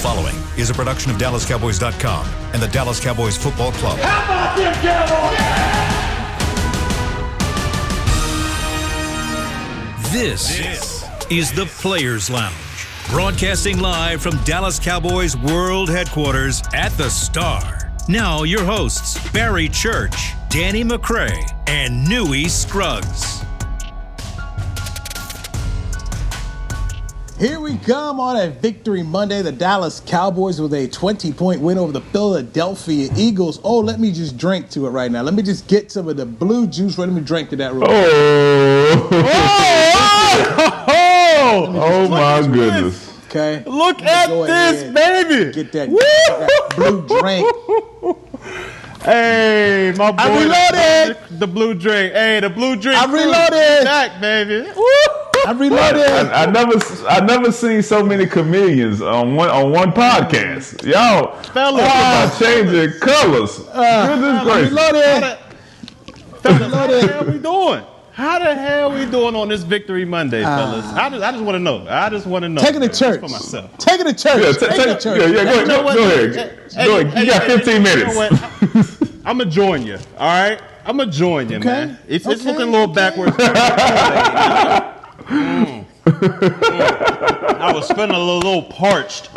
following is a production of DallasCowboys.com and the Dallas Cowboys Football Club. How about them Cowboys? Yeah! This is the Players Lounge, broadcasting live from Dallas Cowboys World Headquarters at the Star. Now your hosts, Barry Church, Danny McCray, and Newy Scruggs. Here we come on a Victory Monday. The Dallas Cowboys with a 20-point win over the Philadelphia Eagles. Oh, let me just drink to it right now. Let me just get some of the blue juice. Let me drink to that real quick. Oh my goodness. Okay. Look at this, baby. Get that blue drink. Hey, my boy. I reloaded. The blue drink. Hey, the blue drink. I reloaded. Back, baby. I reloaded. I never seen so many chameleons on one podcast. Y'all, fellas, about changing colors. Goodness gracious. Reloaded. Fellas, how the hell we doing? How the hell we doing on this Victory Monday, fellas? I just want to know. Take it to church. For myself. Take it to church. Yeah, take it to church. Yeah, go ahead. Go ahead. You got 15 minutes. I'm going to join you, all right? I'm going to join you, man. It's looking a little backwards. I was feeling a little parched.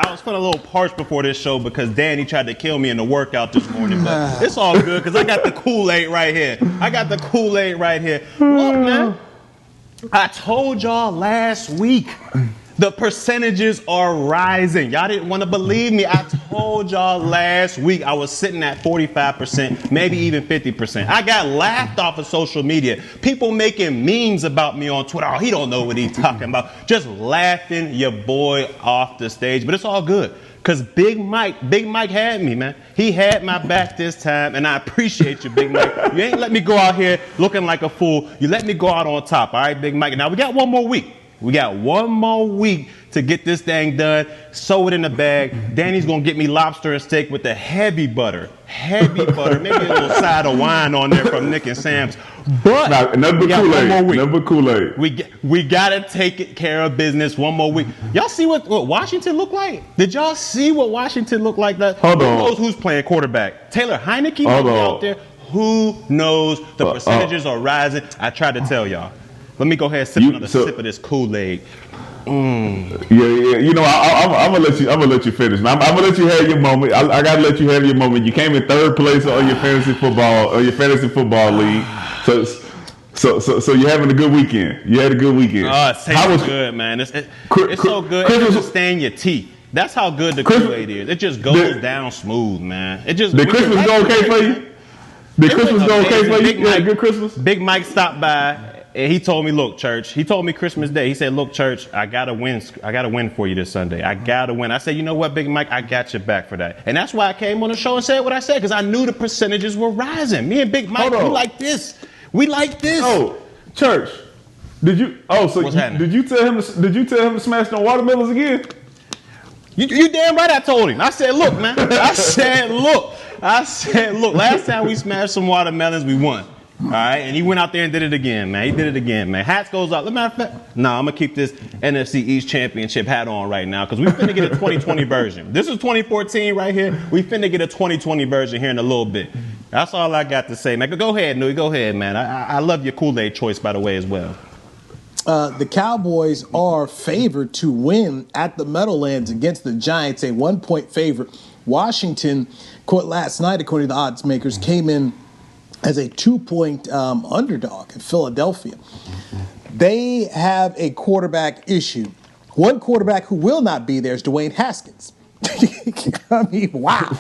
Before this show because Danny tried to kill me in the workout this morning. But it's all good because I got the KoolAid right here. Look, man, I told y'all last week the percentages are rising. Y'all didn't want to believe me. I told y'all last week I was sitting at 45%, maybe even 50%. I got laughed off of social media. People making memes about me on Twitter. Oh, he don't know what he's talking about. Just laughing your boy off the stage. But it's all good. Because Big Mike had me, man. He had my back this time, and I appreciate you, Big Mike. You ain't let me go out here looking like a fool. You let me go out on top, all right, Big Mike? Now, we got one more week. To get this thing done, sew it in the bag. Danny's going to get me lobster and steak with the heavy butter. Maybe a little side of wine on there from Nick and Sam's. But number KoolAid. We got to take care of business one more week. Y'all see what Washington looked like? Did y'all see what Washington looked like? Who knows who's playing quarterback? Taylor Heineken out there? Who knows? The percentages are rising. I tried to tell y'all. Let me go ahead and sip another sip of this KoolAid. Yeah. You know, I'm gonna let you finish. I'm gonna let you have your moment. I gotta let you have your moment. You came in third place on your fantasy football league. So you're having a good weekend. You had a good weekend. It's good, man. It's so good. It doesn't stain your teeth. That's how good the KoolAid is. It just goes down smooth, man. Did Christmas go okay for you? Did Christmas go okay for you? Yeah, good Christmas. Big Mike stopped by. And he told me, look, Church, he told me Christmas Day. He said, look, Church, I got to win for you this Sunday. I got to win. I said, you know what, Big Mike, I got your back for that. And that's why I came on the show and said what I said, because I knew the percentages were rising. Me and Big Mike, we like this. Oh, Church, did you tell him to smash them watermelons again? You damn right I told him. I said, look, man. I said, look. Last time we smashed some watermelons, we won. All right, and he went out there and did it again, man. Hats goes up. I'm going to keep this NFC East Championship hat on right now because we finna get a 2020 version. This is 2014 right here. We finna get a 2020 version here in a little bit. That's all I got to say, man. Go ahead, Newy. Go ahead, man. I love your KoolAid choice, by the way, as well. The Cowboys are favored to win at the Meadowlands against the Giants, a 1-point favorite. Washington, last night, according to the odds makers, came in as a 2-point underdog in Philadelphia. They have a quarterback issue. One quarterback who will not be there is DeSean Haskins. I mean, wow.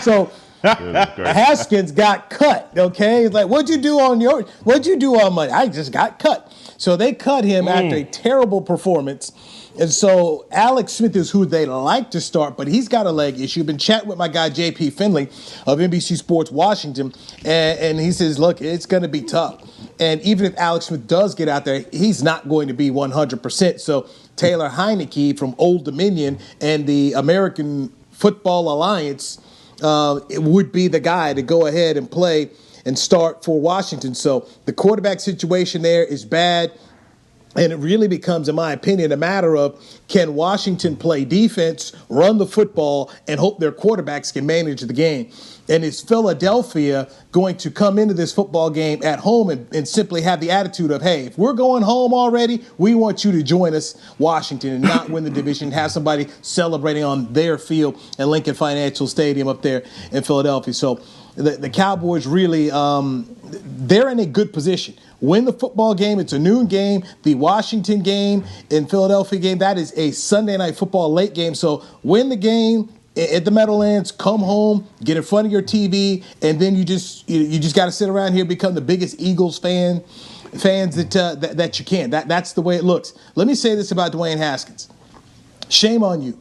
So Haskins got cut, okay? It's like, what'd you do on Monday? I just got cut. So they cut him after a terrible performance. And so Alex Smith is who they like to start, but he's got a leg issue. Been chatting with my guy, JP Finley of NBC Sports Washington, and he says, look, it's going to be tough. And even if Alex Smith does get out there, he's not going to be 100%. So Taylor Heineken from Old Dominion and the American Football Alliance it would be the guy to go ahead and play and start for Washington. So the quarterback situation there is bad. And it really becomes, in my opinion, a matter of can Washington play defense, run the football, and hope their quarterbacks can manage the game? And is Philadelphia going to come into this football game at home and simply have the attitude of, hey, if we're going home already, we want you to join us, Washington, and not win the division, have somebody celebrating on their field at Lincoln Financial Stadium up there in Philadelphia. So the Cowboys really, they're in a good position. Win the football game. It's a noon game. The Washington game and Philadelphia game, that is a Sunday night football late game. So win the game at the Meadowlands, come home, get in front of your TV, and then you just got to sit around here, become the biggest Eagles fans that you can. That's the way it looks. Let me say this about DeSean Haskins. Shame on you.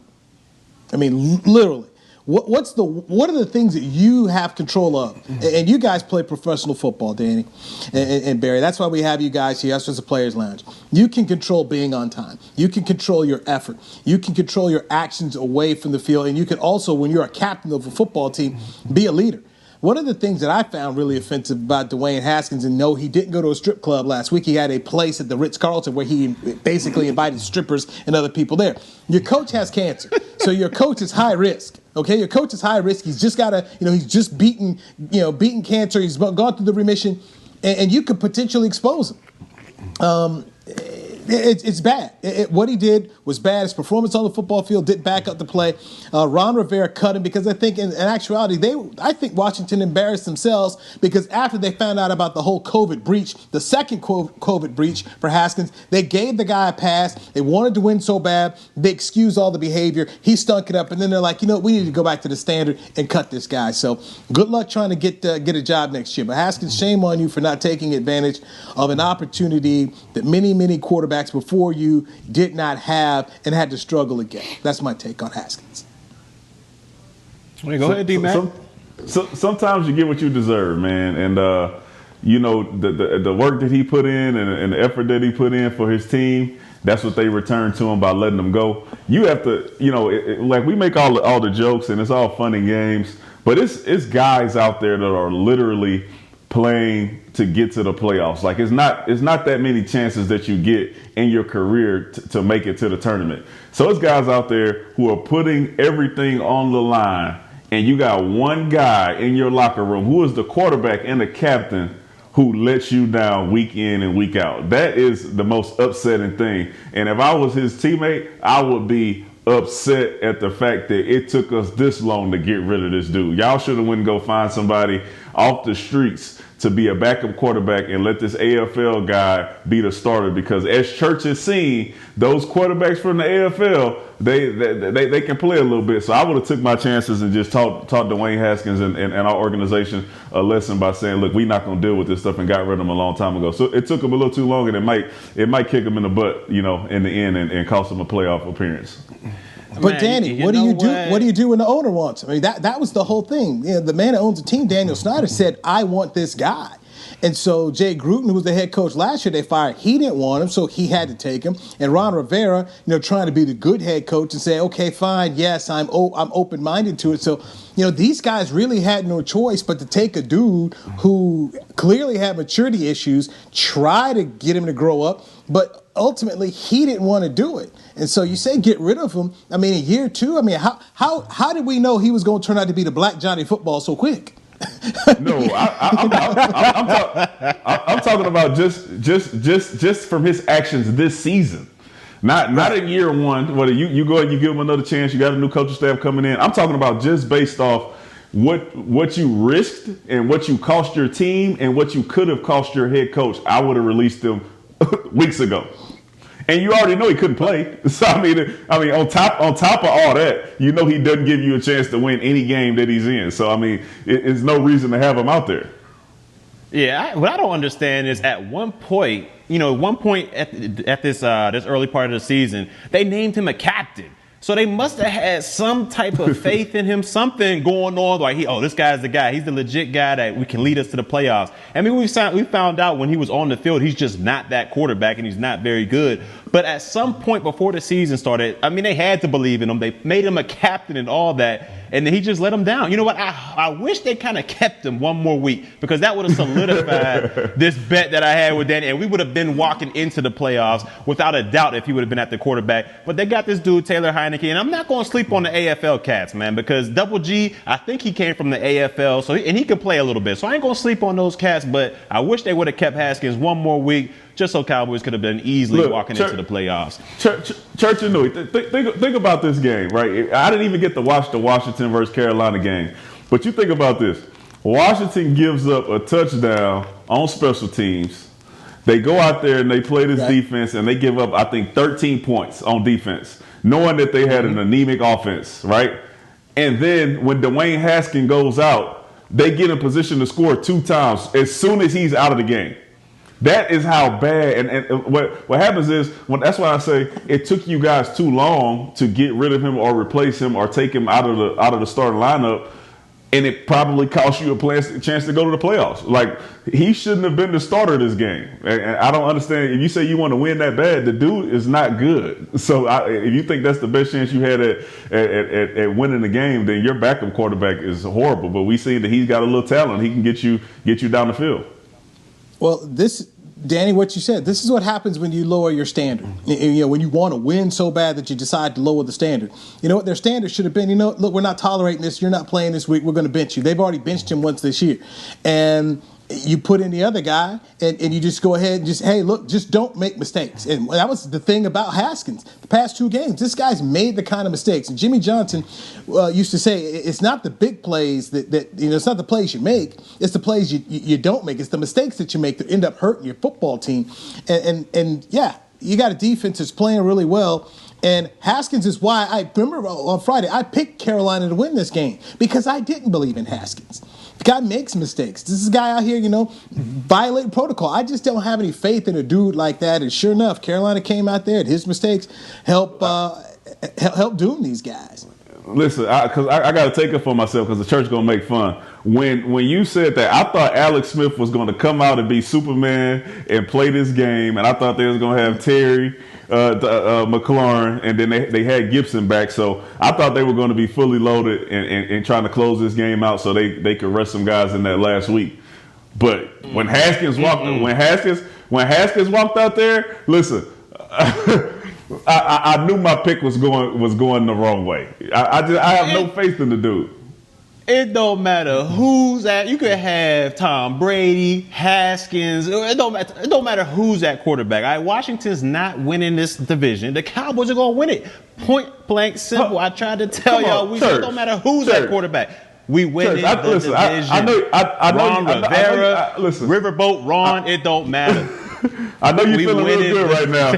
I mean, literally. What are the things that you have control of? And you guys play professional football, Danny and Barry. That's why we have you guys here. That's just a players' lounge. You can control being on time. You can control your effort. You can control your actions away from the field. And you can also, when you're a captain of a football team, be a leader. One of the things that I found really offensive about DeSean Haskins, and no, he didn't go to a strip club last week. He had a place at the Ritz-Carlton where he basically invited strippers and other people there. Your coach has cancer, so your coach is high risk. Okay, your coach is high risk. He's just got he's just beaten cancer. He's gone through the remission, and you could potentially expose him. It's bad. What he did was bad. His performance on the football field didn't back up the play. Ron Rivera cut him because I think in actuality, I think Washington embarrassed themselves because after they found out about the whole COVID breach, the second COVID breach for Haskins, they gave the guy a pass. They wanted to win so bad. They excused all the behavior. He stunk it up. And then they're like, we need to go back to the standard and cut this guy. So good luck trying to get a job next year. But Haskins, shame on you for not taking advantage of an opportunity that many, many quarterbacks before you did not have and had to struggle again. That's my take on Haskins. Go ahead, D-Mac. Sometimes you get what you deserve, man. And, the work that he put in and the effort that he put in for his team, that's what they return to him by letting him go. You have to, like we make all the jokes and it's all fun and games, but it's guys out there that are literally playing to get to the playoffs. Like it's not that many chances that you get in your career to make it to the tournament. So it's guys out there who are putting everything on the line, and you got one guy in your locker room who is the quarterback and the captain who lets you down week in and week out. That is the most upsetting thing. And if I was his teammate, I would be upset at the fact that it took us this long to get rid of this dude. Y'all should have went and go find somebody off the streets to be a backup quarterback and let this AFL guy be the starter, because as Church has seen, those quarterbacks from the AFL, they can play a little bit. So I would have took my chances and just taught DeSean Haskins and our organization a lesson by saying, look, we're not going to deal with this stuff, and got rid of him a long time ago. So it took him a little too long, and it might kick him in the butt, in the end and cost him a playoff appearance. But Danny, what do you do? What do you do when the owner wants him? I mean, that was the whole thing. The man that owns the team, Daniel Snyder, said, "I want this guy." And so Jay Gruden, who was the head coach last year, they fired. He didn't want him, so he had to take him. And Ron Rivera, trying to be the good head coach and say, "Okay, fine, yes, I'm open-minded to it." So, these guys really had no choice but to take a dude who clearly had maturity issues, try to get him to grow up, but ultimately he didn't want to do it. And so you say get rid of him. I mean, a year or two. I mean, how did we know he was going to turn out to be the Black Johnny football so quick? No, I'm talking about just from his actions this season. Not in year one. Whether you go and you give him another chance, you got a new coaching staff coming in. I'm talking about just based off what you risked and what you cost your team and what you could have cost your head coach. I would have released him weeks ago. And you already know he couldn't play. So I mean, on top of all that, he doesn't give you a chance to win any game that he's in. So I mean, it's no reason to have him out there. Yeah, what I don't understand is at one point at this early part of the season, they named him a captain. So they must have had some type of faith in him, something going on. Like, this guy's the guy. He's the legit guy that we can lead us to the playoffs. I mean, we found out when he was on the field, he's just not that quarterback, and he's not very good. But at some point before the season started, I mean, they had to believe in him. They made him a captain and all that, and then he just let him down. You know what? I wish they kind of kept him one more week, because that would have solidified this bet that I had with Danny, and we would have been walking into the playoffs without a doubt if he would have been at the quarterback. But they got this dude, Taylor Heineken, and I'm not going to sleep on the AFL cats, man, because Double G, I think he came from the AFL, and he can play a little bit. So I ain't going to sleep on those cats, but I wish they would have kept Haskins one more week, just so Cowboys could have been easily walking into the playoffs. Church and Newy, think about this game, right? I didn't even get to watch the Washington versus Carolina game, but you think about this. Washington gives up a touchdown on special teams. They go out there and they play this defense, and they give up, I think, 13 points on defense, knowing that they had an anemic offense, right? And then when Dwayne Haskins goes out, they get in position to score 2 times as soon as he's out of the game. That is how bad. And what happens is, that's why I say it took you guys too long to get rid of him or replace him or take him out of the starting lineup, and it probably cost you a chance to go to the playoffs. Like, he shouldn't have been the starter of this game. And I don't understand. If you say you want to win that bad, the dude is not good. So if you think that's the best chance you had at winning the game, then your backup quarterback is horrible. But we see that he's got a little talent. He can get you down the field. Well, Danny, what you said, this is what happens when you lower your standard. You know, when you want to win so bad that you decide to lower the standard. You know what their standard should have been? Look, we're not tolerating this. You're not playing this week. We're going to bench you. They've already benched him once this year. And you put in the other guy, and you just go ahead and just don't make mistakes. And that was the thing about Haskins. The past 2 games, this guy's made the kind of mistakes. And Jimmy Johnson used to say, it's not the big plays that it's not the plays you make, it's the plays you don't make. It's the mistakes that you make that end up hurting your football team. And yeah, you got a defense that's playing really well. And Haskins is why I remember on Friday, I picked Carolina to win this game, because I didn't believe in Haskins. The guy makes mistakes. This is a guy out here, violating protocol. I just don't have any faith in a dude like that. And sure enough, Carolina came out there, and his mistakes help doom these guys. Listen, because I got to take it for myself, because the church going to make fun. When you said that, I thought Alex Smith was going to come out and be Superman and play this game, and I thought they was going to have Terry McLaurin, and then they had Gibson back. So I thought they were going to be fully loaded and trying to close this game out so they could rest some guys in that last week. But when Haskins walked out there, listen, I knew my pick was going the wrong way. I have no faith in the dude. It don't matter who's at. You could have Tom Brady, Haskins. It don't matter who's at quarterback. All right, Washington's not winning this division. The Cowboys are gonna win it. Point blank, simple. I tried to tell y'all. It don't matter who's at quarterback. We win the division. I know. Ron Rivera, Riverboat Ron. It don't matter. I know you're feeling real good right now.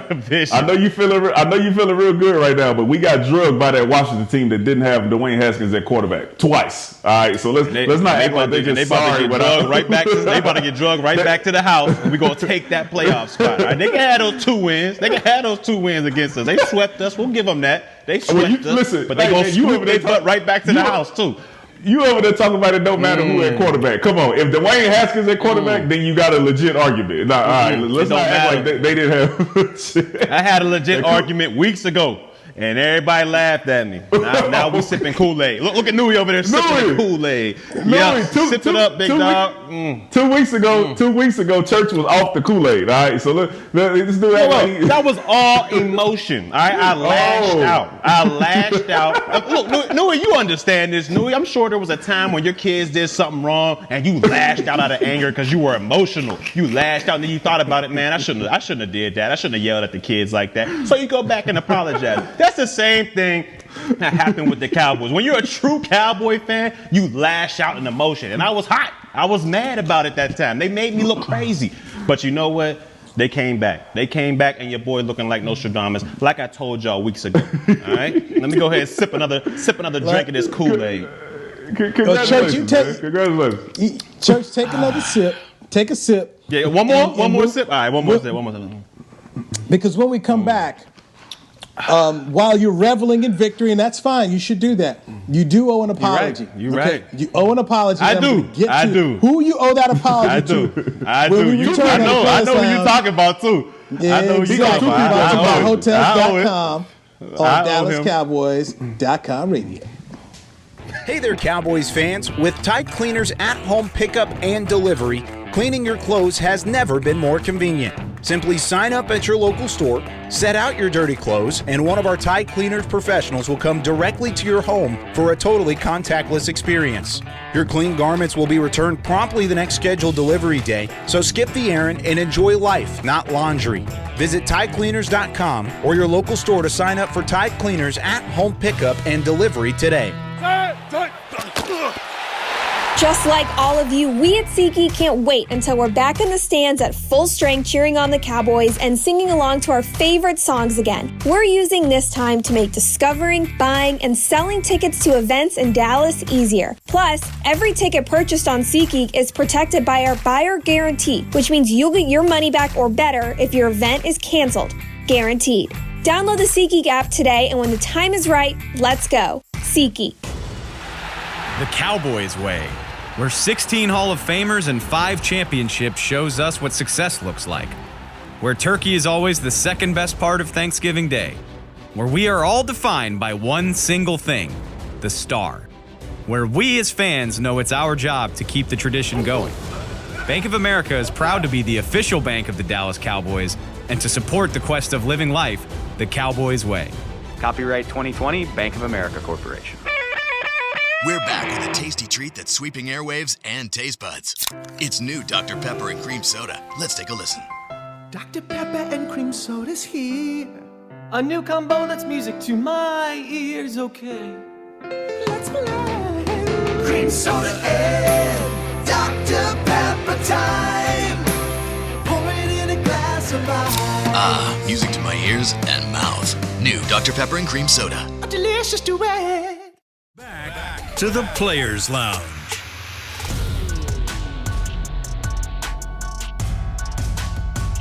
I know you feeling real good right now. But we got drugged by that Washington team that didn't have Dwayne Haskins at quarterback twice. All right, so let's not act like they just sorry. They about to get drugged right back to the house, and we're gonna take that playoff spot. All right? They can have those 2 wins. They can have those 2 wins against us. They swept us. We'll give them that. They swept us, but they gonna sweep their butt right back to the house too. You over there talking about it don't matter who at quarterback. Come on. If Dwayne Haskins at quarterback, then you got a legit argument. Now, all right, let's not act like they didn't have. I had a legit argument weeks ago, and everybody laughed at me. Now we sipping KoolAid. Look at Newy over there sipping KoolAid. Yeah, sip it up, big dog. 2 weeks ago, Church was off the KoolAid. All right, so let's do that. That was all emotion. All right, I lashed out. Look, Newy, you understand this, Newy. I'm sure there was a time when your kids did something wrong and you lashed out of anger because you were emotional. You lashed out and then you thought about it, man. I shouldn't have did that. I shouldn't have yelled at the kids like that. So you go back and apologize. That's the same thing that happened with the Cowboys. When you're a true Cowboy fan, you lash out in emotion. And I was hot. I was mad about it that time. They made me look crazy. But you know what? They came back. And your boy looking like Nostradamus, like I told y'all weeks ago. All right? Let me go ahead and sip another drink of this KoolAid. Congratulations. Church, take another sip. Take a sip. Yeah, one more sip. All right, one more sip. Because when we come back, while you're reveling in victory, and that's fine. You should do that. You do owe an apology. You're right. You owe an apology. I do. Who you owe that apology to? I do. I know who you're talking about, too. Yeah, I know who you're exactly. talking about. Hotels.com on DallasCowboys.com radio. Hey there, Cowboys fans. With Tide Cleaners at-home pickup and delivery, cleaning your clothes has never been more convenient. Simply sign up at your local store, set out your dirty clothes, and one of our Tide Cleaners professionals will come directly to your home for a totally contactless experience. Your clean garments will be returned promptly the next scheduled delivery day, so skip the errand and enjoy life, not laundry. Visit TideCleaners.com or your local store to sign up for Tide Cleaners at-home pickup and delivery today. Just like all of you, we at SeatGeek can't wait until we're back in the stands at full strength cheering on the Cowboys and singing along to our favorite songs again. We're using this time to make discovering, buying, and selling tickets to events in Dallas easier. Plus, every ticket purchased on SeatGeek is protected by our buyer guarantee, which means you'll get your money back or better if your event is canceled. Guaranteed. Download the SeatGeek app today, and when the time is right, let's go. SeatGeek. The Cowboys way, where 16 Hall of Famers and 5 championships shows us what success looks like. Where turkey is always the second best part of Thanksgiving Day. Where we are all defined by one single thing, the star. Where we as fans know it's our job to keep the tradition going. Bank of America is proud to be the official bank of the Dallas Cowboys and to support the quest of living life the Cowboys way. Copyright 2020, Bank of America Corporation. We're back with a tasty treat that's sweeping airwaves and taste buds. It's new Dr. Pepper and Cream Soda. Let's take a listen. Dr. Pepper and Cream Soda's here. A new combo that's music to my ears, okay? Let's play. Cream Soda and Dr. Pepper time. Pour it in a glass of ice. Ah, music to my ears and mouth. New Dr. Pepper and Cream Soda. A delicious duet. Back to the Players Lounge.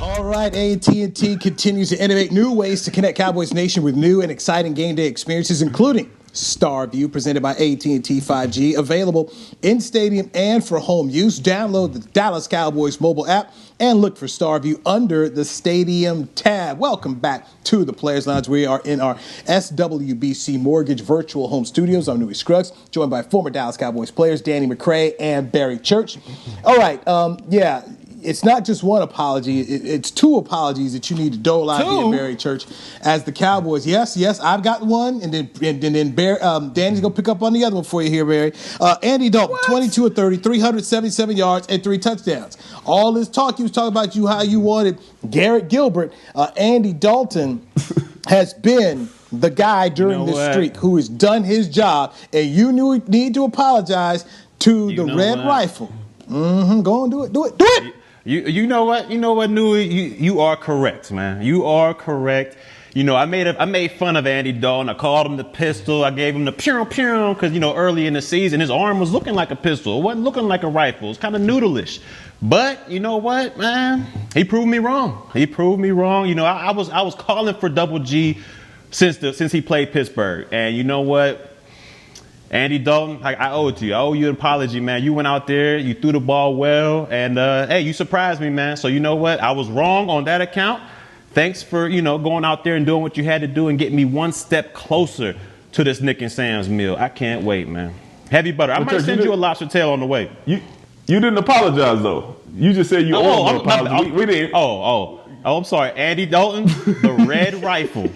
All right, AT&T continues to innovate new ways to connect Cowboys Nation with new and exciting game day experiences, including StarView, presented by AT&T 5G, available in stadium and for home use. Download the Dallas Cowboys mobile app and look for StarView under the Stadium tab. Welcome back to the Players Lounge. We are in our SWBC Mortgage Virtual Home Studios. I'm Newy Scruggs, joined by former Dallas Cowboys players Danny McCray and Barry Church. All right, it's not just one apology. It's 2 apologies that you need to dole out here, Barry Church, as the Cowboys. Yes, I've got one, and then Danny's going to pick up on the other one for you here, Barry. Andy Dalton, 22 of 30, 377 yards, and 3 touchdowns. All this talk, he was talking about how you wanted Garrett Gilbert. Andy Dalton has been the guy during this streak who has done his job, and you need to apologize to the Red Rifle. Go on, do it. You know what, Newy? You are correct, man. You are correct. You know, I made fun of Andy Dalton. I called him the pistol. I gave him the pew because early in the season his arm was looking like a pistol. It wasn't looking like a rifle. It was kind of noodleish. But you know what, man? He proved me wrong. You know, I was calling for Double G since he played Pittsburgh. And you know what? Andy Dalton, I owe it to you. I owe you an apology, man. You went out there, you threw the ball well, and hey, you surprised me, man. So you know what? I was wrong on that account. Thanks for, going out there and doing what you had to do and getting me one step closer to this Nick and Sam's meal. I can't wait, man. Heavy butter. I might send you a lobster tail on the way. You didn't apologize, though. You just said you owed an apology. We didn't. I'm sorry. Andy Dalton, the Red Rifle.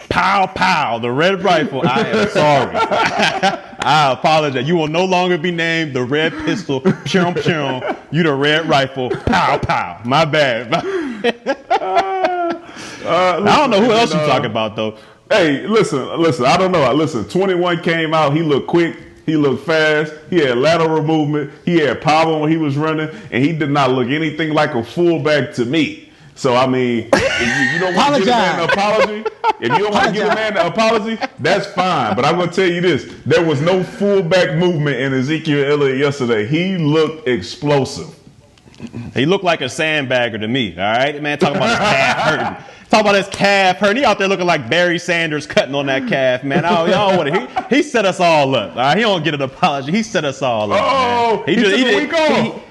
Pow, pow, the Red Rifle. I am sorry. I apologize. You will no longer be named the Red Pistol. Pew, pew. You the Red Rifle. Pow, pow. My bad. I don't know who else you talking about, though. Hey, listen. I don't know. Listen, 21 came out. He looked quick. He looked fast. He had lateral movement. He had power when he was running. And he did not look anything like a fullback to me. So, I mean, if you don't want to give a man an apology, if you don't want to give a man an apology, that's fine. But I'm going to tell you this. There was no fullback movement in Ezekiel Elliott yesterday. He looked explosive. He looked like a sandbagger to me, all right? Man, talking about his calf hurting. Talk about his calf hurt. He out there looking like Barry Sanders cutting on that calf, man. He set us all up. All right? He don't get an apology. He set us all up. Oh, man. he took a week off.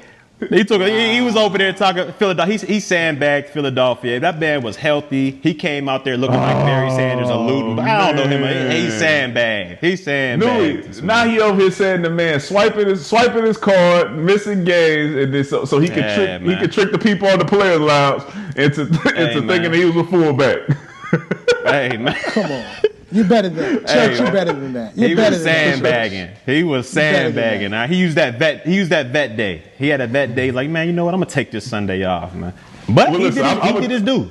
He was over there talking Philadelphia. He sandbagged Philadelphia. That man was healthy. He came out there looking like Barry Sanders or Luton. But I don't know him. He sandbagged. He sandbagged. Now he over here saying the man swiping his card, missing games, and then so he could trick the people on the players' lounge into thinking that he was a fullback. Hey man, come on. You're better than that. Church, you're better than that. He was sandbagging. He was sandbagging. Now he used that vet day. He had a vet day. Like, man, you know what? I'm gonna take this Sunday off, man. But he did his due.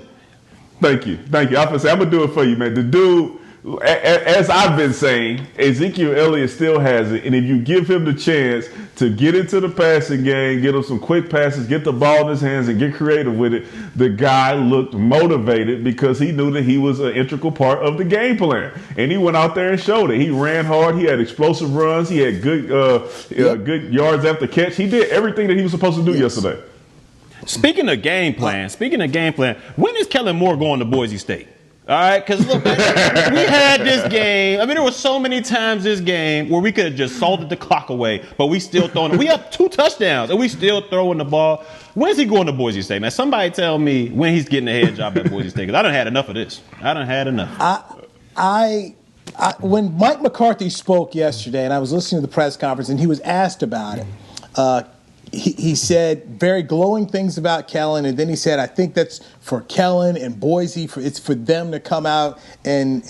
Thank you. I'm gonna do it for you, man. The dude, as I've been saying, Ezekiel Elliott still has it, and if you give him the chance to get into the passing game, get him some quick passes, get the ball in his hands, and get creative with it, the guy looked motivated because he knew that he was an integral part of the game plan, and he went out there and showed it. He ran hard. He had explosive runs. He had good yards after catch. He did everything that he was supposed to do yesterday. Speaking of game plan, when is Kellen Moore going to Boise State? All right, because look, we had this game. I mean, there were so many times this game where we could have just salted the clock away, but we still throwing it. We have 2 touchdowns, and we still throwing the ball. When's he going to Boise State, man? Somebody tell me when he's getting a head job at Boise State, because I done had enough of this. When Mike McCarthy spoke yesterday, and I was listening to the press conference, and he was asked about it, he said very glowing things about Kellen, and then he said, I think that's for Kellen and Boise, it's for them to come out and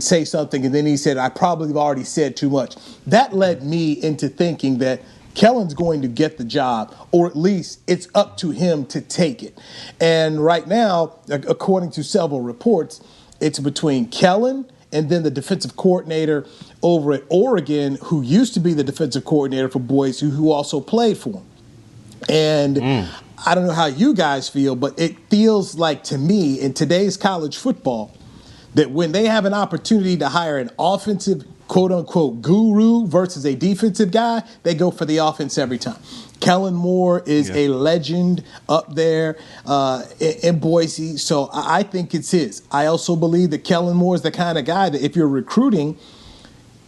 say something. And then he said, I probably have already said too much. That led me into thinking that Kellen's going to get the job, or at least it's up to him to take it. And right now, according to several reports, it's between Kellen and then the defensive coordinator over at Oregon, who used to be the defensive coordinator for Boise, who also played for him. And I don't know how you guys feel, but it feels like to me in today's college football that when they have an opportunity to hire an offensive, quote-unquote, guru versus a defensive guy, they go for the offense every time. Kellen Moore is a legend up there in Boise, so I think it's his. I also believe that Kellen Moore is the kind of guy that if you're recruiting,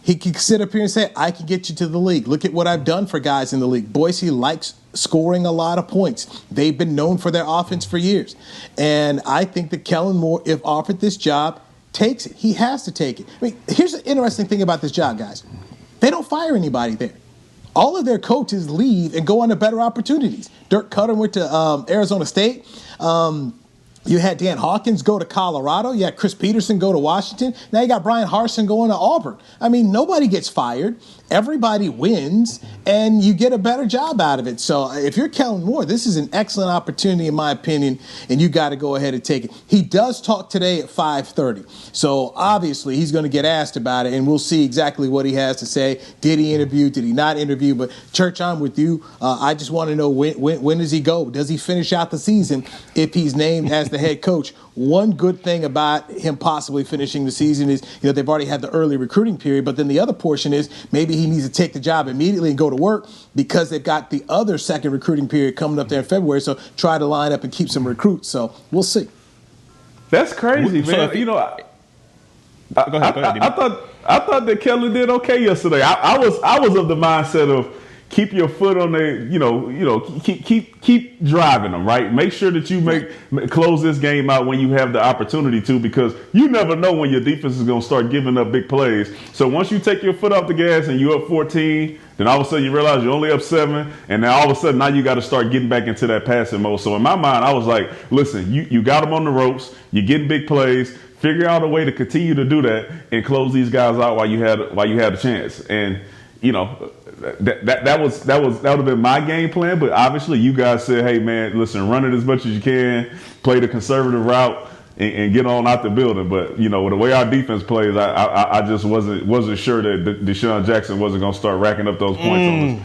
he can sit up here and say, I can get you to the league. Look at what I've done for guys in the league. Boise likes scoring a lot of points. They've been known for their offense for years. And I think that Kellen Moore, if offered this job, takes it. He has to take it. I mean, here's the interesting thing about this job, guys. They don't fire anybody there. All of their coaches leave and go on to better opportunities. Dirk Cutter went to Arizona State. You had Dan Hawkins go to Colorado. You had Chris Peterson go to Washington. Now you got Brian Harsin going to Auburn. I mean, nobody gets fired. Everybody wins, and you get a better job out of it. So if you're Kellen Moore, this is an excellent opportunity, in my opinion, and you got to go ahead and take it. He does talk today at 5:30. So obviously he's going to get asked about it, and we'll see exactly what he has to say. Did he interview? Did he not interview? But, Church, I'm with you. I just want to know when does he go? Does he finish out the season if he's named as the head coach? One good thing about him possibly finishing the season is, they've already had the early recruiting period, but then the other portion is maybe he needs to take the job immediately and go to work because they've got the other second recruiting period coming up there in February, so try to line up and keep some recruits. So we'll see. That's crazy, man. Go ahead. I thought that Kellen did okay yesterday. I was of the mindset of keep your foot on the, keep driving them, right? Make sure that you close this game out when you have the opportunity to, because you never know when your defense is going to start giving up big plays. So once you take your foot off the gas and you're up 14, then all of a sudden you realize you're only up 7, and then all of a sudden now you got to start getting back into that passing mode. So in my mind, I was like, listen, you got them on the ropes, you're getting big plays. Figure out a way to continue to do that and close these guys out while you had a chance. And that would have been my game plan. But obviously, you guys said, "Hey, man, listen, run it as much as you can, play the conservative route, and get on out the building." But with the way our defense plays, I just wasn't sure that DeSean Jackson wasn't going to start racking up those points on us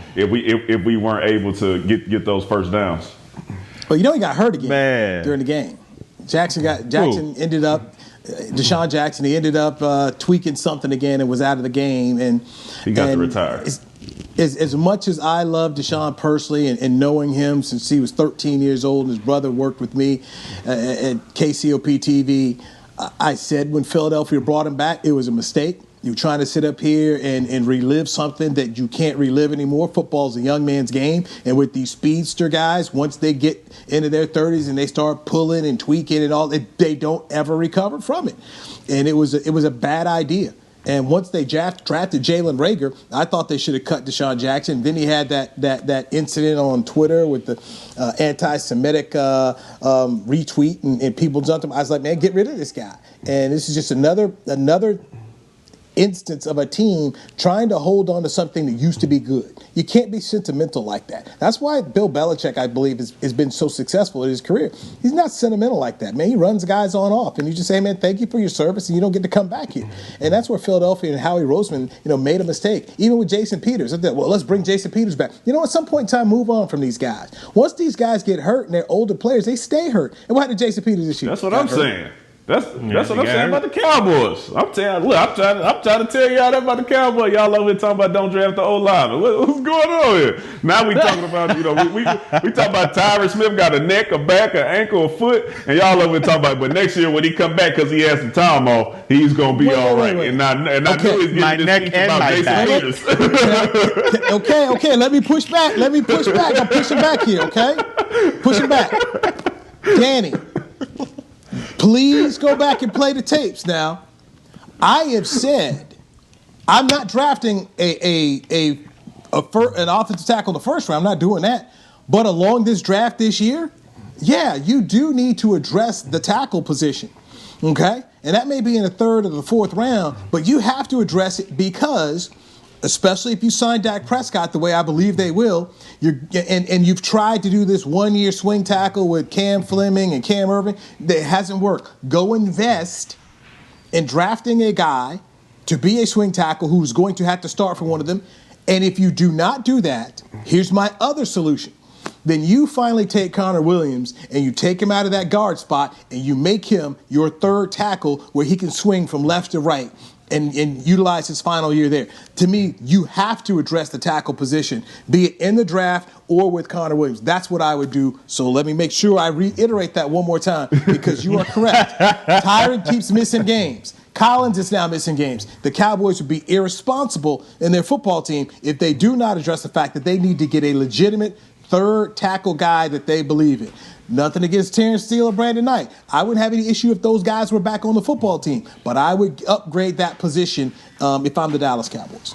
if we weren't able to get those first downs. Well, he got hurt again during the game. Jackson ended up. DeSean Jackson, he ended up tweaking something again and was out of the game, and he got to retire. as much as I love DeSean personally and knowing him since he was 13 years old and his brother worked with me at KCOP TV, I said when Philadelphia brought him back, it was a mistake. You're trying to sit up here and relive something that you can't relive anymore. Football's a young man's game. And with these speedster guys, once they get into their 30s and they start pulling and tweaking and all, they don't ever recover from it. And it was a bad idea. And once they drafted Jalen Reagor, I thought they should have cut DeSean Jackson. Then he had that incident on Twitter with the anti-Semitic retweet and people jumped him. I was like, man, get rid of this guy. And this is just another instance of a team trying to hold on to something that used to be good. You can't be sentimental like that. That's why Bill Belichick, I believe, has been so successful in his career. He's not sentimental like that, man. He runs guys on off, and you just say, man, thank you for your service, and you don't get to come back here. And that's where Philadelphia and Howie Roseman, made a mistake. Even with Jason Peters, well, let's bring Jason Peters back. At some point in time, move on from these guys. Once these guys get hurt and they're older players, they stay hurt. And what happened to Jason Peters this year? That's what I'm saying. That's what I'm saying about the Cowboys. I'm trying to tell y'all that about the Cowboys. Y'all over here talking about don't draft the O-lineman. What's going on here? Now we talking about, we talking about Tyron Smith got a neck, a back, an ankle, a foot, and y'all over here talking about, but next year when he come back because he has some time off, he's going to be all right. And I knew he's getting this speech about Jason Peters. Okay, let me push back. I'm pushing back here, okay? Pushing back. Danny. Please go back and play the tapes now. I have said I'm not drafting an offensive tackle in the first round. I'm not doing that. But along this draft this year, yeah, you do need to address the tackle position, okay? And that may be in the third or the fourth round, but you have to address it because, especially if you sign Dak Prescott the way I believe they will, and you've tried to do this one-year swing tackle with Cam Fleming and Cam Irving, that hasn't worked. Go invest in drafting a guy to be a swing tackle who's going to have to start for one of them. And if you do not do that, here's my other solution. Then you finally take Connor Williams and you take him out of that guard spot and you make him your third tackle where he can swing from left to right. And utilize his final year there. To me, you have to address the tackle position, be it in the draft or with Connor Williams. That's what I would do. So let me make sure I reiterate that one more time because you are correct. Tyron keeps missing games. Collins is now missing games. The Cowboys would be irresponsible in their football team if they do not address the fact that they need to get a legitimate third tackle guy that they believe in. Nothing against Terrence Steele or Brandon Knight. I wouldn't have any issue if those guys were back on the football team, but I would upgrade that position if I'm the Dallas Cowboys.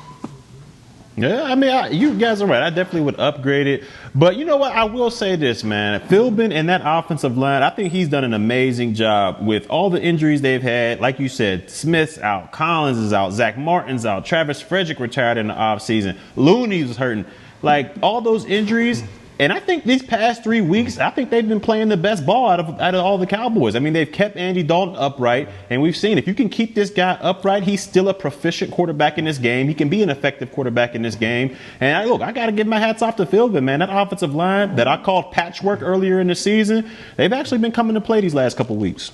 Yeah, I mean, you guys are right. I definitely would upgrade it. But you know what? I will say this, man. Philbin and that offensive line, I think he's done an amazing job with all the injuries they've had. Like you said, Smith's out, Collins is out, Zach Martin's out, Travis Frederick retired in the offseason, Looney was hurting. Like, all those injuries. And I think these past 3 weeks, I think they've been playing the best ball out of all the Cowboys. I mean, they've kept Andy Dalton upright, and we've seen if you can keep this guy upright, he's still a proficient quarterback in this game. He can be an effective quarterback in this game. And I got to give my hats off to Philbin, man. That offensive line that I called patchwork earlier in the season, they've actually been coming to play these last couple weeks.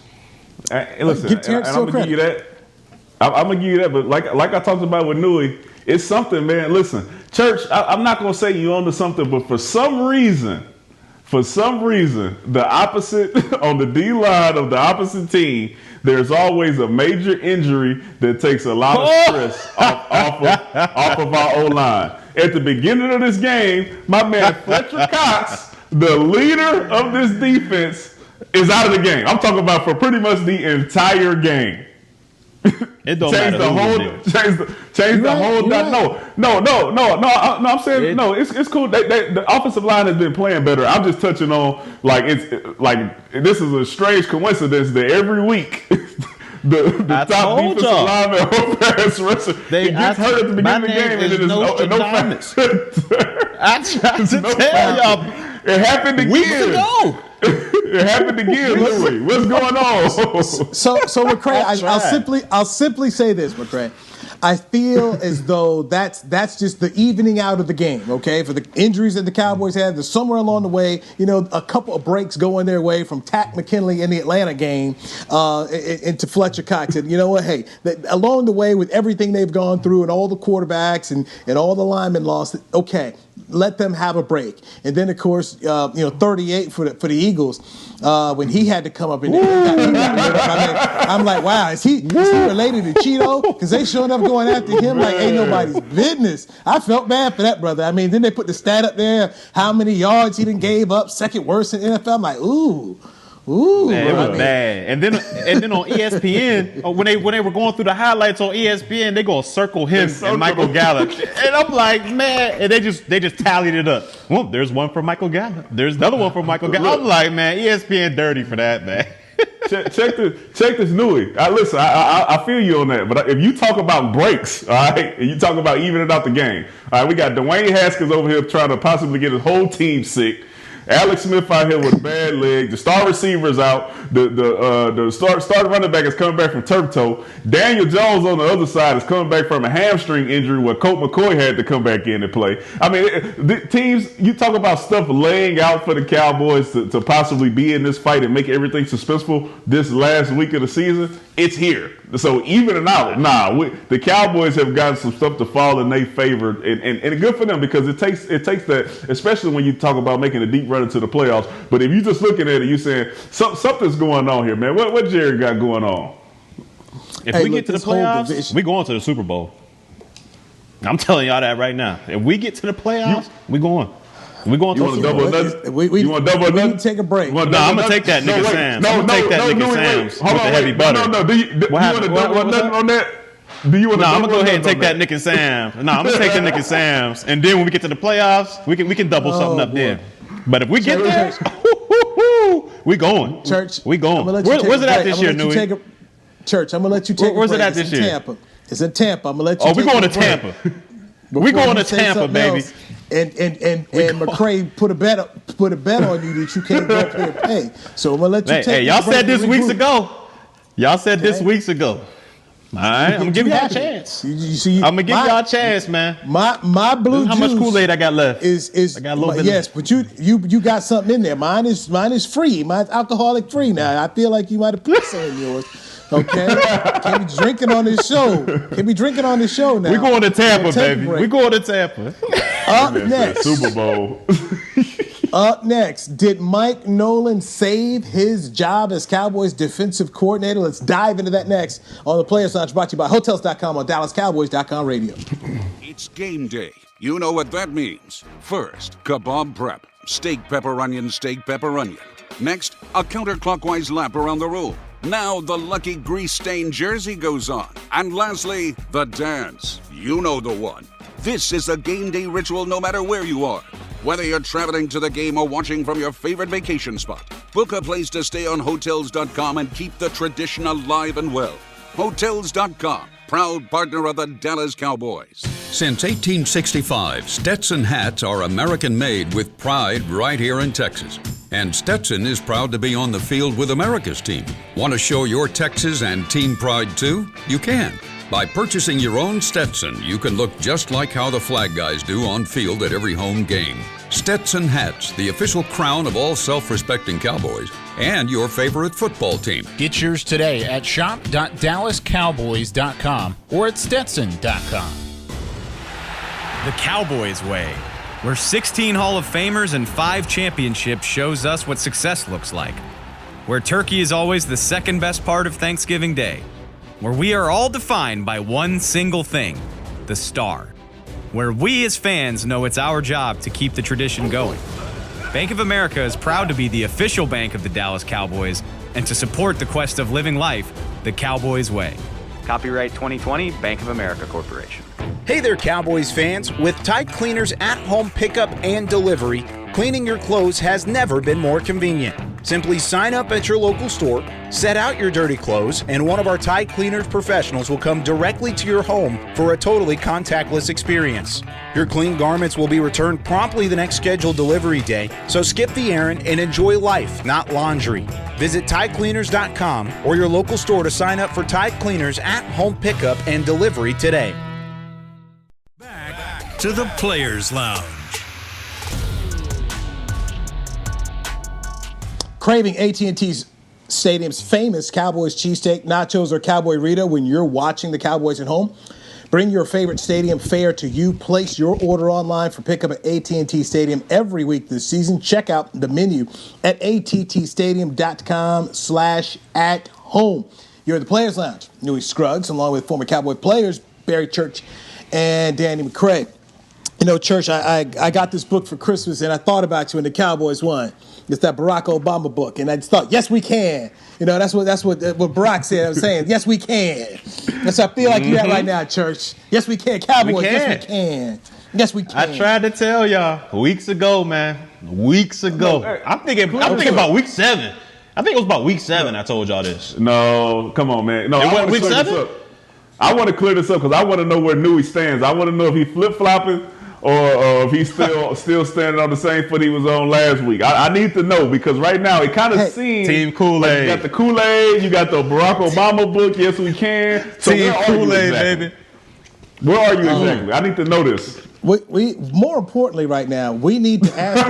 Listen, I'm going to give you that. I'm going to give you that, but like I talked about with Newy, it's something, man. Listen, Church, I'm not going to say you're onto something, but for some reason, the opposite, on the D-line of the opposite team, there's always a major injury that takes a lot of stress off of our O-line. At the beginning of this game, my man Fletcher Cox, the leader of this defense, is out of the game. I'm talking about for pretty much the entire game. It don't matter. Change the whole. No. I'm saying no. It's cool. The offensive line has been playing better. I'm just touching on this is a strange coincidence that every week the top defensive lineman or pass rusher gets hurt at the beginning of the game and then I tried to tell y'all. It happened again. Weeks ago. It happened again, Louis. What's going on? So McCray, I'll simply say this, McCray. I feel as though that's just the evening out of the game, okay? For the injuries that the Cowboys had, there's somewhere along the way, a couple of breaks going their way from Tack McKinley in the Atlanta game into Fletcher Cox. And you know what? Hey, along the way with everything they've gone through and all the quarterbacks and all the linemen lost, okay, let them have a break. And then, of course, 38 for the Eagles, when he had to come up and he got rid of. I'm like, wow, is he related to Cheeto? Because they showing up going after him like ain't nobody's business. I felt bad for that brother. I mean, then they put the stat up there, how many yards he done gave up, second worst in NFL. I'm like, ooh. Man, it was bad. And then on ESPN, when they were going through the highlights on ESPN, they gonna circle him and Michael Gallup. And I'm like, man, and they just tallied it up. Well, there's one for Michael Gallup. There's another one for Michael Gallup. I'm like, man, ESPN dirty for that, man. Check this, Newy. Listen, I feel you on that. But if you talk about breaks, all right, and you talk about evening out the game, all right, we got Dwayne Haskins over here trying to possibly get his whole team sick. Alex Smith out here with a bad leg. The star receiver's out. The star running back is coming back from turf toe. Daniel Jones on the other side is coming back from a hamstring injury where Colt McCoy had to come back in and play. I mean, the teams, you talk about stuff laying out for the Cowboys to possibly be in this fight and make everything suspenseful this last week of the season. It's here. So even and out, the Cowboys have gotten some stuff to fall in their favor, and good for them because it takes that, especially when you talk about making a deep run into the playoffs. But if you just looking at it, you saying something's going on here, man. What Jerry got going on? If we get to the playoffs, we going to the Super Bowl. I'm telling y'all that right now. If we get to the playoffs, we going. We going to the double nothing? You want double nothing? We need to take a break. No, I'm going to take that Nick Sam's. I'm going to take that Nick Sam's with the heavy butter. No. Do you want to double nothing on that? I'm going to go ahead and take that Nick and Sam's. No, I'm going to take the Nick and Sam's. And then when we get to the playoffs, we can double something up there. But if we get there, we going. Church, we going. Where's it at this year, Newy? Church, I'm going to let you take a break. Where's it at this year? Tampa. It's in Tampa. I'm going to let you take a break. Oh, we're going to Tampa. We're going to Tampa, baby. And McCray put a bet on you that you can't go up there and pay. So I'm gonna let you take. Hey, y'all said this weeks ago. Y'all said this weeks ago. All right, I'm gonna give y'all a chance. I'm gonna give y'all a chance, man. My blue juice. How much KoolAid I got left? Is I got a little bit. Yes, but you got something in there. Mine is free. Mine's alcoholic free now. I feel like you might have put some in yours. Okay, can't be drinking on this show. Now. We going to Tampa, baby. We going to Tampa. Up next, Super Bowl. Up next, did Mike Nolan save his job as Cowboys defensive coordinator? Let's dive into that next on the Players Lounge, brought to you by Hotels.com on DallasCowboys.com radio. It's game day. You know what that means. First, kebab prep. Steak, pepper, onion, steak, pepper, onion. Next, a counterclockwise lap around the room. Now the lucky grease-stained jersey goes on. And lastly, the dance. You know the one. This is a game day ritual no matter where you are. Whether you're traveling to the game or watching from your favorite vacation spot, book a place to stay on Hotels.com and keep the tradition alive and well. Hotels.com, proud partner of the Dallas Cowboys. Since 1865, Stetson hats are American-made with pride right here in Texas. And Stetson is proud to be on the field with America's team. Want to show your Texas and team pride too? You can. By purchasing your own Stetson, you can look just like how the flag guys do on field at every home game. Stetson hats, the official crown of all self-respecting Cowboys, and your favorite football team. Get yours today at shop.dallascowboys.com or at stetson.com. The Cowboys way, where 16 Hall of Famers and 5 championships shows us what success looks like. Where turkey is always the second best part of Thanksgiving Day. Where we are all defined by one single thing, the star. Where we as fans know it's our job to keep the tradition going. Bank of America is proud to be the official bank of the Dallas Cowboys and to support the quest of living life the Cowboys way. Copyright 2020, Bank of America Corporation. Hey there, Cowboys fans. With Tide Cleaners at-home pickup and delivery, Cleaning your clothes has never been more convenient. Simply sign up at your local store, set out your dirty clothes, and one of our Tide Cleaners professionals will come directly to your home for a totally contactless experience. Your clean garments will be returned promptly the next scheduled delivery day, so skip the errand and enjoy life, not laundry. Visit TideCleaners.com or your local store to sign up for Tide Cleaners at home pickup and delivery today. Back to the Players Lounge. Craving AT&T Stadium's famous Cowboys cheesesteak, nachos, or Cowboy Rita when you're watching the Cowboys at home? Bring your favorite stadium fare to you. Place your order online for pickup at AT&T Stadium every week this season. Check out the menu at attstadium.com/at-home. You're at the Players Lounge. Newy Scruggs, along with former Cowboy players Barry Church and Danny McCray. You know, Church, I got this book for Christmas, and I thought about you when the Cowboys won. It's that Barack Obama book, and I just thought, yes, we can. You know, that's what Barack said. I was saying, yes, we can. That's how I feel like you're at right now, Church. Yes, we can. Cowboys, yes, we can. Yes, we can. I tried to tell y'all weeks ago, man. Weeks ago. I'm thinking about week 7. I think it was about week 7 I told y'all this. No, come on, man. No, it went week 7? I want to clear this up because I want to know where Newy stands. I want to know if he flip-flopping or if he's still standing on the same foot he was on last week. I need to know because right now it kind of seems Team KoolAid. Like you got the KoolAid, you got the Barack Obama book. Yes, we can. So Team KoolAid, exactly? Baby. Where are you exactly? I need to know this. We more importantly right now, we need to ask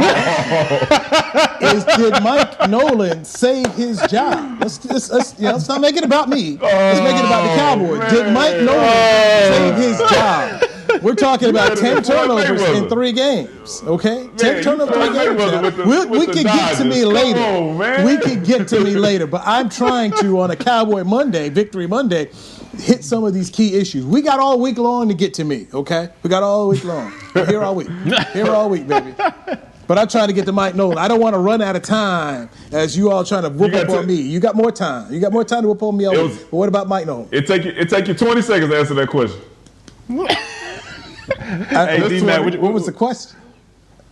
is did Mike Nolan save his job? Let's not make it about me. Let's make it about the Cowboys. Man. Did Mike Nolan save his job? We're talking about 10 turnovers in 3 games, okay? 10 turnovers in 3 games. We can get to me later. We can get to me later, but I'm trying to, on a Cowboy Monday, Victory Monday, hit some of these key issues. We got all week long to get to me, okay? We got all week long. Here all week. Here all week, baby. But I'm trying to get to Mike Nolan. I don't want to run out of time as you all trying to whoop up on me. You got more time. You got more time to whoop on me. But what about Mike Nolan? It take you 20 seconds to answer that question. What was the question?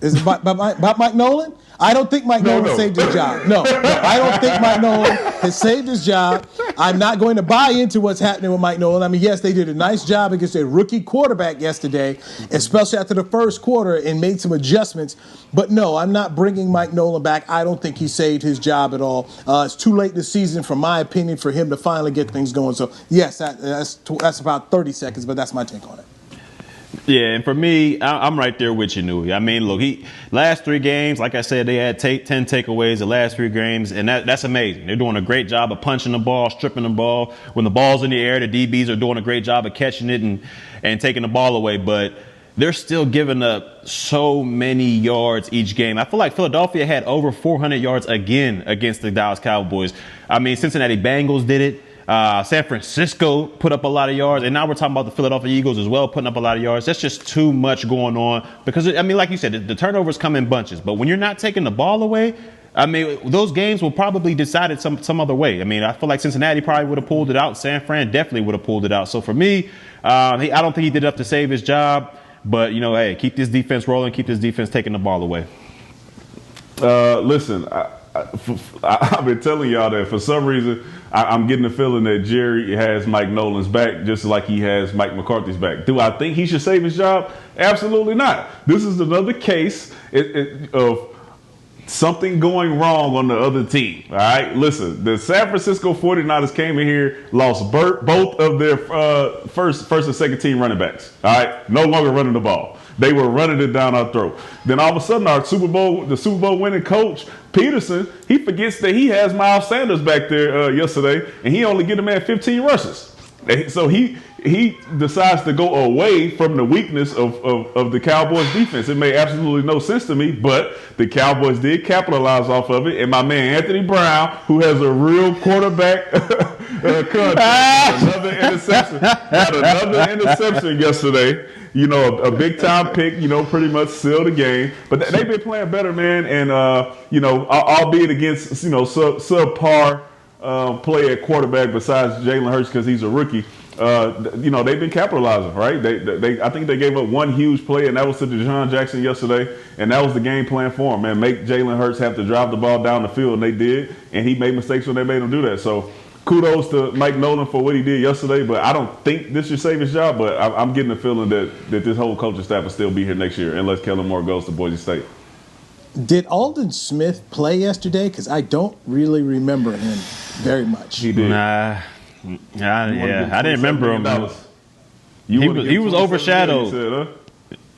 Is it about Mike Nolan? I don't think Mike Nolan saved his job. No, I don't think Mike Nolan has saved his job. I'm not going to buy into what's happening with Mike Nolan. I mean, yes, they did a nice job against a rookie quarterback yesterday, especially after the first quarter, and made some adjustments. But no, I'm not bringing Mike Nolan back. I don't think he saved his job at all. It's too late this season, from my opinion, for him to finally get things going. So, yes, that's about 30 seconds, but that's my take on it. Yeah, and for me, I'm right there with you, Newy. I mean, look, last 3 games, like I said, they had 10 takeaways the last 3 games, and that's amazing. They're doing a great job of punching the ball, stripping the ball. When the ball's in the air, the DBs are doing a great job of catching it and taking the ball away, but they're still giving up so many yards each game. I feel like Philadelphia had over 400 yards again against the Dallas Cowboys. I mean, Cincinnati Bengals did it. San Francisco put up a lot of yards, and now we're talking about the Philadelphia Eagles as well, putting up a lot of yards. That's just too much going on because, I mean, like you said, the turnovers come in bunches. But when you're not taking the ball away, I mean, those games will probably decide it some other way. I mean, I feel like Cincinnati probably would have pulled it out. San Fran definitely would have pulled it out. So for me, I don't think he did enough to save his job. But, you know, hey, keep this defense rolling, keep this defense taking the ball away. Listen, I've been telling y'all that for some reason I'm getting the feeling that Jerry has Mike Nolan's back just like he has Mike McCarthy's back. Do I think he should save his job? Absolutely not. This is another case of something going wrong on the other team. All right, listen, the San Francisco 49ers came in here, lost both of their first and second team running backs. All right, no longer running the ball. They were running it down our throat. Then all of a sudden, the Super Bowl winning coach, Peterson, he forgets that he has Miles Sanders back there yesterday, and he only get him at 15 rushes. So he decides to go away from the weakness of the Cowboys defense. It made absolutely no sense to me, but the Cowboys did capitalize off of it. And my man Anthony Brown, who has a real quarterback contract, got another interception yesterday. You know, a big time pick, you know, pretty much sealed the game. But they've been playing better, man. And, you know, albeit against, you know, subpar play at quarterback besides Jalen Hurts because he's a rookie. they've been capitalizing, right? I think they gave up one huge play, and that was to DeSean Jackson yesterday, and that was the game plan for him, man. Make Jalen Hurts have to drive the ball down the field, and they did, and he made mistakes when they made him do that. So kudos to Mike Nolan for what he did yesterday, but I don't think this should save his job, but I'm getting the feeling that this whole coaching staff will still be here next year unless Kellen Moore goes to Boise State. Did Aldon Smith play yesterday? Because I don't really remember him very much. He did. I didn't remember him. He was overshadowed. Said, huh?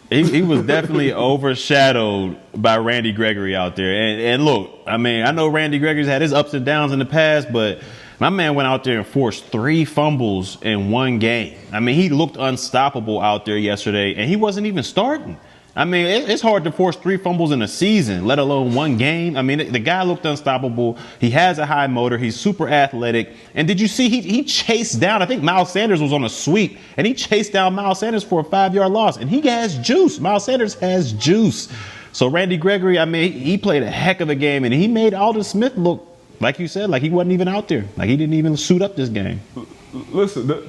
He was definitely overshadowed by Randy Gregory out there. And look, I mean, I know Randy Gregory's had his ups and downs in the past, but my man went out there and forced 3 fumbles in one game. I mean, he looked unstoppable out there yesterday, and he wasn't even starting. I mean, it's hard to force 3 fumbles in a season, let alone one game. I mean, the guy looked unstoppable. He has a high motor. He's super athletic. And did you see he chased down, I think Miles Sanders was on a sweep, and he chased down Miles Sanders for a 5-yard loss. And he has juice. Miles Sanders has juice. So Randy Gregory, I mean, he played a heck of a game, and he made Aldon Smith look, like you said, like he wasn't even out there. Like he didn't even suit up this game. Listen,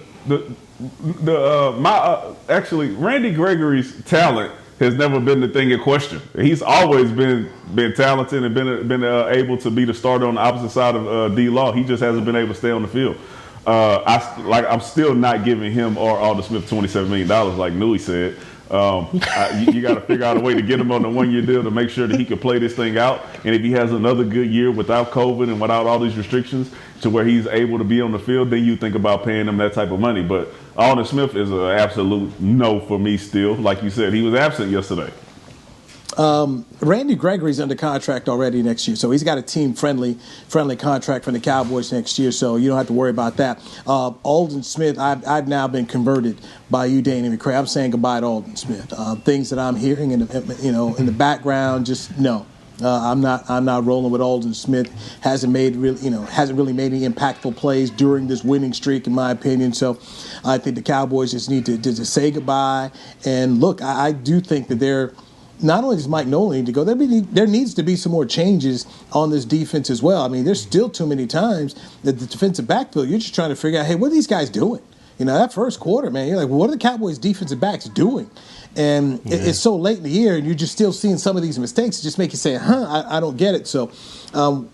actually, Randy Gregory's talent has never been the thing in question. He's always been talented and been able to be the starter on the opposite side of D-Law. He just hasn't been able to stay on the field. I'm still not giving him or Aldon Smith $27 million, like Newy said. You got to figure out a way to get him on the 1-year deal to make sure that he can play this thing out. And if he has another good year without COVID and without all these restrictions to where he's able to be on the field, then you think about paying him that type of money. But Aldon Smith is an absolute no for me still. Like you said, he was absent yesterday. Randy Gregory's under contract already next year, so he's got a team-friendly contract from the Cowboys next year, so you don't have to worry about that. Aldon Smith, I've now been converted by you, Danny McCray. I'm saying goodbye to Aldon Smith. Things that I'm hearing in the background, just no. I'm not rolling with Aldon Smith. Hasn't really made any impactful plays during this winning streak, in my opinion. So I think the Cowboys just need to say goodbye. And look, I do think that not only does Mike Nolan need to go, there needs to be some more changes on this defense as well. I mean, there's still too many times that the defensive backfield, you're just trying to figure out, hey, what are these guys doing? That first quarter, man, you're like, well, what are the Cowboys defensive backs doing? And it's so late in the year, and you're just still seeing some of these mistakes. It just make you say, I don't get it. So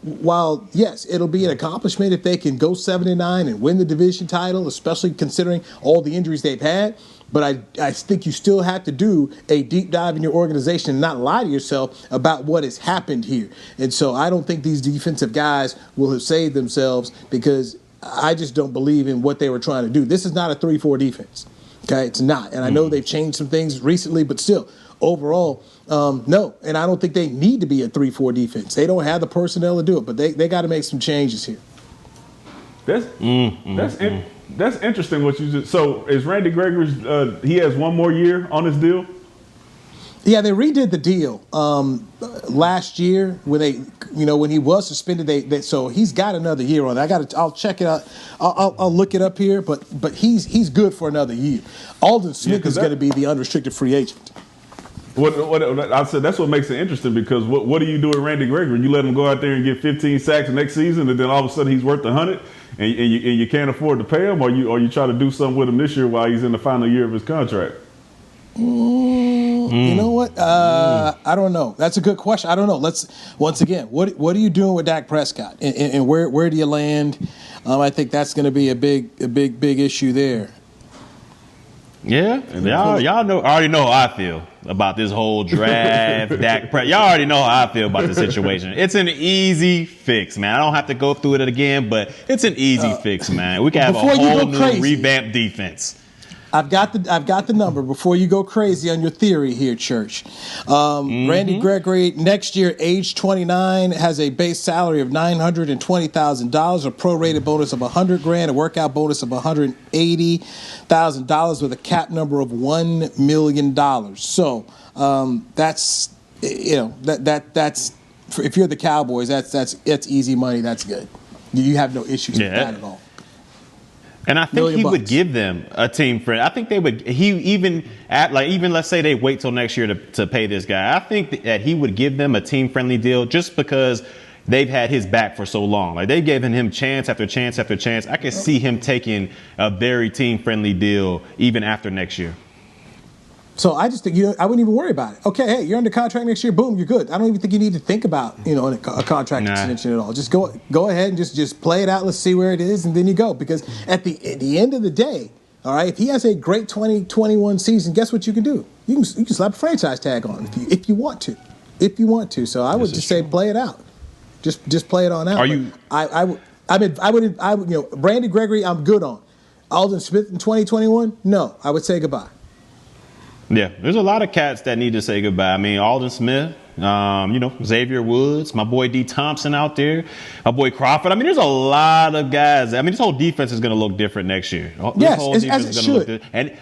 while, yes, it'll be an accomplishment if they can go 7-9 and win the division title, especially considering all the injuries they've had, but I think you still have to do a deep dive in your organization and not lie to yourself about what has happened here. And so I don't think these defensive guys will have saved themselves because I just don't believe in what they were trying to do. This is not a 3-4 defense. Okay, it's not. And I know they've changed some things recently, but still, overall, no. And I don't think they need to be a 3-4 defense. They don't have the personnel to do it, but they got to make some changes here. That's interesting what you just. So is Randy Gregory's? He has one more year on his deal. Yeah, they redid the deal last year when he was suspended. So he's got another year on it. I'll check it out. I'll look it up here. But he's good for another year. Aldon Smith is going to be the unrestricted free agent. What I said, that's what makes it interesting because what do you do with Randy Gregory? You let him go out there and get 15 sacks next season, and then all of a sudden he's worth 100, and you can't afford to pay him, or you try to do something with him this year while he's in the final year of his contract. You know what? I don't know. That's a good question. I don't know. Once again, what are you doing with Dak Prescott, and where do you land? I think that's going to be a big issue there. Yeah, y'all know. I already know how I feel about this whole draft. Y'all already know how I feel about the situation. It's an easy fix, man. I don't have to go through it again, but it's an easy fix, man. We can have a whole new revamped defense. I've got the number before you go crazy on your theory here, Church. Randy Gregory, next year, age 29, has a base salary of $920,000, a prorated bonus of $100,000, a workout bonus of $180,000 with a cap number of $1 million. So that's that's if you're the Cowboys, that's easy money. That's good. You have no issues with that at all. And I think he would give them a team friend. I think they would. Even let's say they wait till next year to pay this guy. I think that he would give them a team friendly deal just because they've had his back for so long. Like, they've given him chance after chance after chance. I can see him taking a very team-friendly deal even after next year. So I just think I wouldn't even worry about it. Okay, hey, you're under contract next year. Boom, you're good. I don't even think you need to think about a contract extension at all. Just go ahead and just play it out. Let's see where it is, and then you go. Because at the end of the day, all right, if he has a great 2021 season, guess what you can do? You can slap a franchise tag on if you want to. If you want to. So I would just say play it out. Just play it on out. I would Brandon Gregory, I'm good on. Aldon Smith in 2021, no, I would say goodbye. Yeah, there's a lot of cats that need to say goodbye. I mean, Aldon Smith, Xavier Woods, my boy D. Thompson out there, my boy Crawford. I mean, there's a lot of guys. I mean, this whole defense is going to look different next year. This whole defense is going to look different.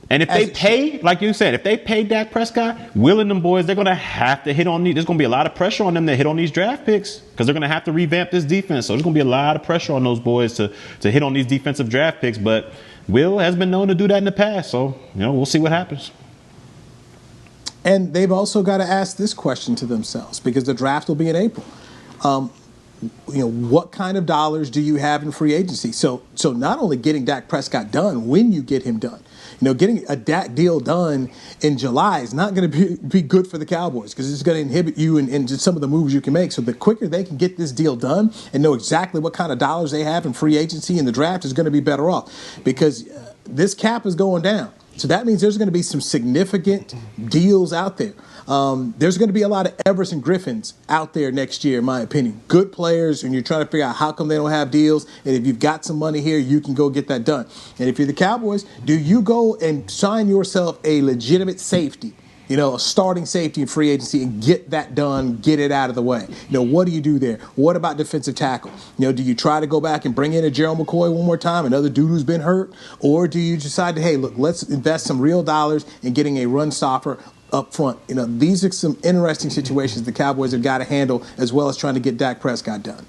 And if they pay, like you said, if they pay Dak Prescott, Will and them boys, they're going to have to hit on these. There's going to be a lot of pressure on them to hit on these draft picks because they're going to have to revamp this defense. So there's going to be a lot of pressure on those boys to hit on these defensive draft picks. But Will has been known to do that in the past. So, we'll see what happens. And they've also got to ask this question to themselves because the draft will be in April. What kind of dollars do you have in free agency? So not only getting Dak Prescott done when you get him done, getting a Dak deal done in July is not going to be good for the Cowboys because it's going to inhibit you in just some of the moves you can make. So the quicker they can get this deal done and know exactly what kind of dollars they have in free agency in the draft is going to be better off because this cap is going down. So that means there's going to be some significant deals out there. There's going to be a lot of Everson Griffins out there next year, in my opinion. Good players, and you're trying to figure out how come they don't have deals. And if you've got some money here, you can go get that done. And if you're the Cowboys, do you go and sign yourself a legitimate safety, a starting safety in free agency and get that done, get it out of the way? What do you do there? What about defensive tackle? Do you try to go back and bring in a Gerald McCoy one more time, another dude who's been hurt? Or do you decide to, hey, look, let's invest some real dollars in getting a run stopper up front? These are some interesting situations the Cowboys have got to handle as well as trying to get Dak Prescott done.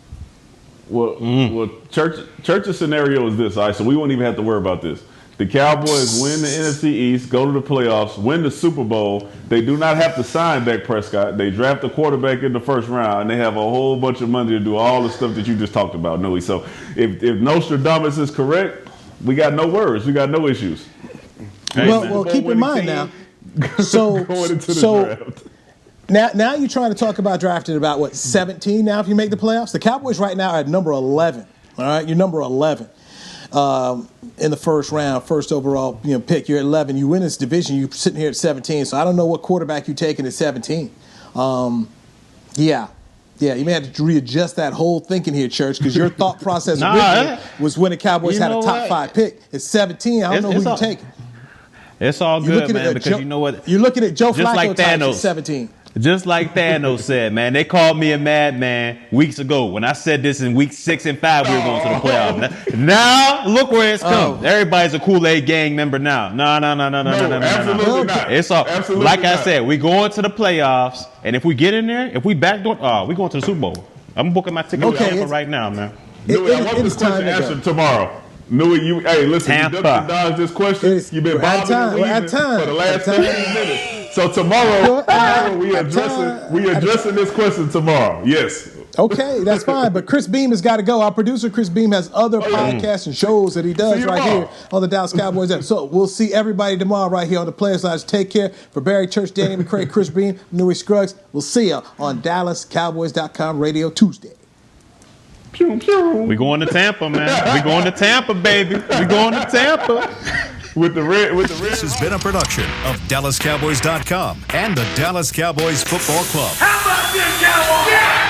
Well, Church's scenario is this, all right? So we won't even have to worry about this. The Cowboys win the NFC East, go to the playoffs, win the Super Bowl. They do not have to sign Dak Prescott. They draft a quarterback in the first round, and they have a whole bunch of money to do all the stuff that you just talked about, Newy. So if Nostradamus is correct, we got no worries. We got no issues. Well, keep in mind now. So going into the draft. Now you're trying to talk about drafting about 17 now if you make the playoffs? The Cowboys right now are at number 11. All right, you're number 11. In the first round, first overall pick. You're at 11. You win this division. You're sitting here at 17. So I don't know what quarterback you're taking at 17. Yeah, you may have to readjust that whole thinking here, Church, because your thought process was when the Cowboys had a top 5 pick. At 17, I don't know who you're taking. It's all good, man, because you know what? You're looking at Joe Flacco like types at 17. Just like Thanos said, man, they called me a madman weeks ago when I said this in week 6 and 5 we were going to the playoffs. Now look where it's come. Everybody's a KoolAid gang member now. No. Absolutely not. It's all absolutely like not. I said. We going to the playoffs, and if we get in there, if we backdoor, we going to the Super Bowl. I'm booking my ticket right now, man. Newy, I want this question answered tomorrow. Newy, listen, you ducked and dodged this question. You've been bothering me for the last 15 minutes. So tomorrow we addressing this question tomorrow. Yes. Okay, that's fine. But Chris Beam has got to go. Our producer, Chris Beam, has other podcasts and shows that he does right here on the Dallas Cowboys. So we'll see everybody tomorrow right here on the Players Lounge. Take care. For Barry, Church, Danny McCray, Chris Beam, Newy Scruggs, we'll see you on DallasCowboys.com Radio Tuesday. Pew, pew. We going to Tampa, man. We going to Tampa, baby. We going to Tampa. With the red. This has been a production of DallasCowboys.com and the Dallas Cowboys Football Club. How about this, Cowboys? Yeah!